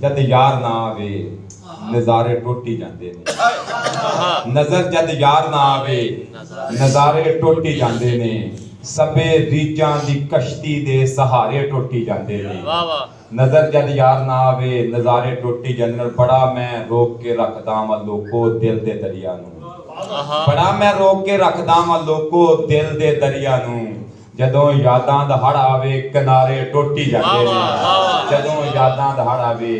जद यार ना आवे नज़ारे टुटी जाते ने। नजर जद यार ना आवे नज़ारे टुटी जाते ने। सबे रीचां दी कश्ती दे सहारे टुटी जाते ने। नजर जद यार ना आवे नज़ारे टुटी जाते। बड़ा मैं रोक के रखदा वां लोको दिल दे दरिया नूं। बड़ा मैं रोक के रखदा वां लोको दिल दे दरिया नूं। जदों यादां दा हड़ आवे किनारे टुटी जाते ने। जदों यादां दा हड़ आवे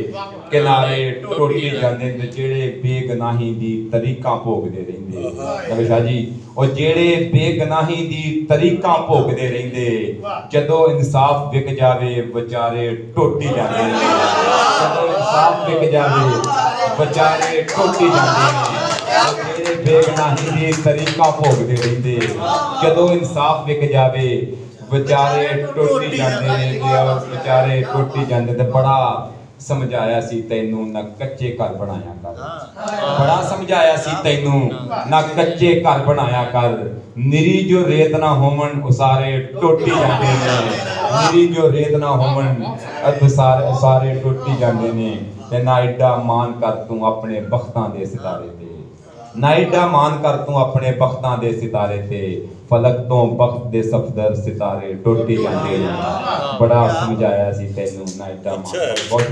किनारे टुटी जाते ने। जेड़े बेगनाही दी तरीकां भोगदे रहिंदे नबी शाह जी और जेड़े बेगनाही दी तरीकां भोगदे रहिंदे जदों इंसाफ विक जावे बेचारे टुटी जाते ने। जदों इंसाफ विक जावे बेचारे टुटी जाते ने। जेड़े बेगनाही दी तरीकां भोगदे रहिंदे जदों इंसाफ विक जावे बेचारे टुटी जाते ने। बेचारे टुटी जाते ते बड़ा समझाया सी तैनू ना कच्चे घर बनाया कर। बड़ा समझाया सी तैनू ना कच्चे घर बनाया कर। निरी जो रेत ना होवन उसारे टुटी जाते ने। निरी जो रेत ना होवन उसारे टुटी जाते ने। ते ना एडा मान कर तू अपने बख्तां दे सितारे ते। ना एडा मान कर तू अपने बख्तां दे सितारे ते। फलक तो बख्त दे सफदर सितारे टुटी जाते ने। बड़ा समझाया सी तैनू ना एडा मान। बहुत